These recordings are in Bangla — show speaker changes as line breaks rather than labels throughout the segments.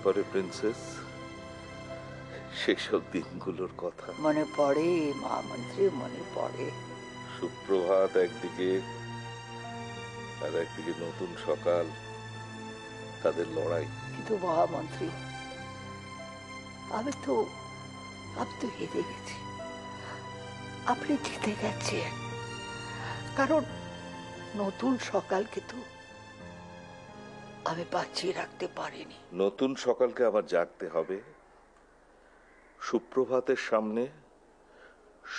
পড়ে প্রিন্সেস সেসব দিনগুলোর কথা?
মনে পড়ে মহামন্ত্রী, মনে পড়ে।
সুপ্রভাত একদিকে আর একদিকে নতুন সকাল, তাদের লড়াই।
কিন্তু মহামন্ত্রী, আমি তো হেরে গেছি। আপনি জিতে গেছেন, কারণ নতুন সকালকে তো আমি বাঁচিয়ে রাখতে পারিনি।
নতুন সকালকে আবার জাগতে হবে। সুপ্রভাতের সামনে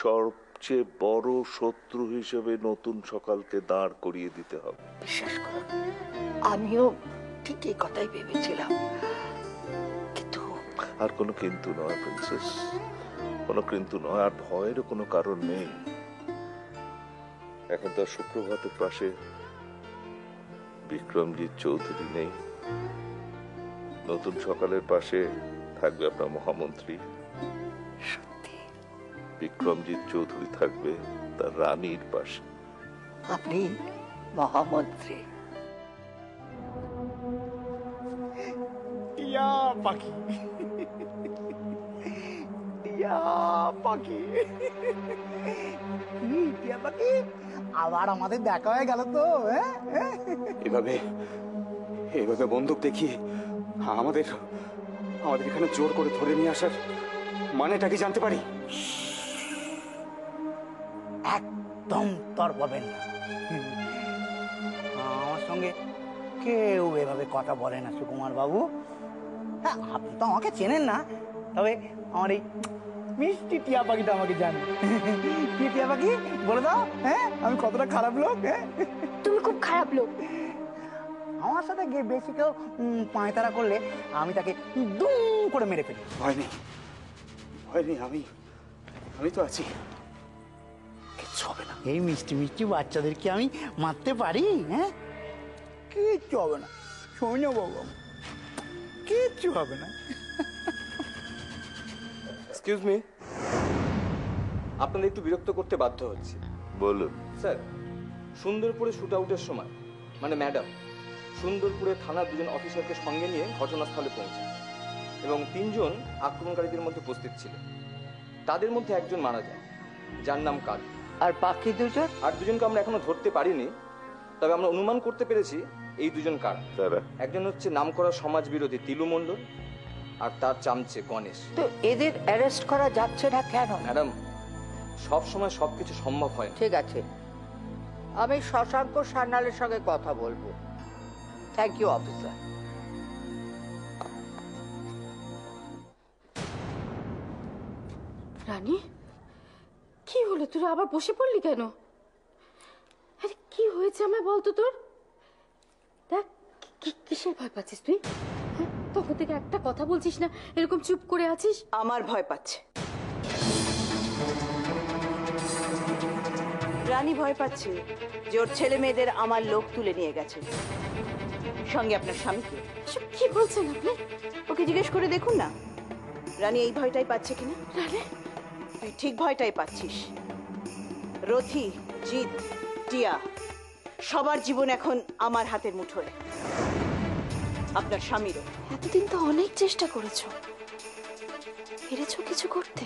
সবচেয়ে বড় শত্রু হিসেবে নতুন সকালকে দাঁড় করিয়ে দিতে হবে।
বিশ্বাস করুন, আমিও ঠিক এই কথাই ভেবেছিলাম, কিন্তু
আর কোনো কিন্তু নয় প্রিন্সেস, কোনো কিন্তু নয়। আর ভয়েরও কোনো কারণ নেই। এখন তো সুপ্রভাতের পাশে বিক্রমজিৎ চৌধুরী নেই। নতুন সকালের পাশে থাকবে আপনার মহামন্ত্রী।
সত্যি
বিক্রমজিৎ চৌধুরী থাকবে তার রানীর পাশে।
আপনি মহামন্ত্রী।
টিয়া পাখি, টিয়া পাখি, টিয়া পাখি, আবার আমাদের দেখা হয়ে গেল তো।
এভাবে এভাবে বন্দুক দেখিয়ে আমাদের আমাদের এখানে জোর করে ধরে নিয়ে আসার মানেটা কি জানতে পারি?
একদম তর পাবেন না। আমার সঙ্গে কেউ এভাবে কথা বলে না সুকুমার বাবু। হ্যাঁ, আপনি তো আমাকে চেনেন না, তবে আমার এই মিষ্টি টিয়া পাখিটা আমাকে জানে। কি টিয়া পাখি, বলে দাও, হ্যাঁ আমি কতটা খারাপ লোক? হ্যাঁ,
তুমি খুব খারাপ লোক।
আমার সাথে বেশি কেউ পায়তারা করলে আমি তাকে দুম করে মেরে ফেলি।
ভয় নেই, ভয় নেই, আমি আমি তো আছি, কিচ্ছু হবে না।
এই মিষ্টি মিষ্টি বাচ্চাদেরকে আমি মারতে পারি? হ্যাঁ, কিচ্ছু হবে না। শোনো বাবু, কিচ্ছু হবে না।
এক্সকিউজ মি, আপনাদের একটু বিরক্ত করতে বাধ্য হচ্ছে।
বলুন।
স্যার, সুন্দরপুরে শুট আউটের সময় মানে ম্যাডাম সুন্দরপুরে থানার দুজন অফিসারকে সঙ্গে নিয়ে ঘটনাস্থলে পৌঁছান এবং 3 জন আক্রমণকারীদের মধ্যে উপস্থিত ছিলেন। তাদের মধ্যে একজন মারা যায়, যার নাম কাল।
আর বাকি দুজন?
আর দুজনকে আমরা এখনো ধরতে পারিনি, তবে আমরা অনুমান করতে পেরেছি এই দুজন কারা। একজন হচ্ছে নামকরা সমাজ বিরোধী তিলু মণ্ডল, আর তার চামচে গণেশ।
তো এদের অ্যারেস্ট করা যাচ্ছে না কেন?
ম্যাডাম, সব সময় সবকিছু সম্ভব হয় না।
ঠিক আছে, আমি শশাঙ্ক সান্যালের সঙ্গে কথা বলবো। Thank you officer.
রানী, কি হলো? তুই আবার বসে পড়লি কেন? আরে কি হয়েছে আমায় বলতো তোর? দেখ, কিসের ভয় পাচ্ছিস তুই? হ্যাঁ, তখন থেকে একটা কথা বলছিস না, এরকম চুপ করে আছিস।
আমার ভয় পাচ্ছে, রানী ভয় পাচ্ছে যে ওর ছেলে মেয়েদের আমার লোক তুলে নিয়ে গেছে, সঙ্গে আপনার স্বামীকে।
এসব কি বলছেন আপনি?
ওকে জিজ্ঞেস করে দেখুন না রানী এই ভয়টাই পাচ্ছে কিনা।
রানী,
তুই ঠিক ভয়টাই পাচ্ছিস। রথি, জিৎ, টিয়া সবার জীবন এখন আমার হাতের মুঠোয়, আপনার স্বামীরও।
এতদিন তো অনেক চেষ্টা করেছো, পেরেছো কিছু করতে?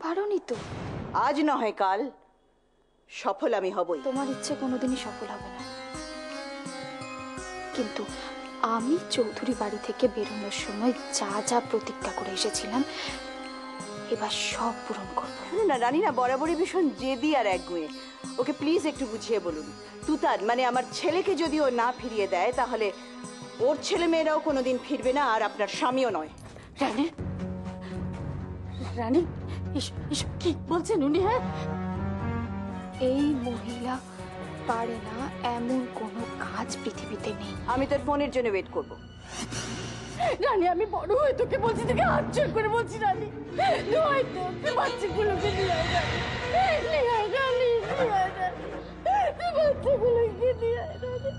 পারোনি তো।
আজ না হয় কাল সফল আমি হবই।
তোমার ইচ্ছে কোনোদিনই সফল হবে না, কিন্তু আমি চৌধুরী বাড়ি থেকে বেরোনোর সময় যা যা প্রতিজ্ঞা করে এসেছিলাম এবার সব পূরণ করবো।
না রানী না, বরাবরই ভীষণ জেদি আর একগুঁয়ে। ওকে প্লিজ একটু বুঝিয়ে বলুন। তুতার মানে আমার ছেলেকে যদি ও না ফিরিয়ে দেয় তাহলে ওর ছেলে মেয়েরাও কোনোদিন ফিরবে না, আর আপনার স্বামীও নয়।
রানী, রানী, এসব কি বলছেন উনি? হ্যাঁ, এই মহিলা পারে না এমন কোনো কাজ পৃথিবীতে নেই।
আমি তোর ফোনের জন্য ওয়েট করব।
রানী, আমি বড় হয়ে তোকে বলছি, তোকে হাত জোর করে বলছি রানী, হয়তো বাচ্চাগুলোকে নিয়ে আয় রানী, নিয়ে আয় রানী, নিয়ে আয় রানী, বাচ্চাগুলোকে নিয়ে আয় রানী।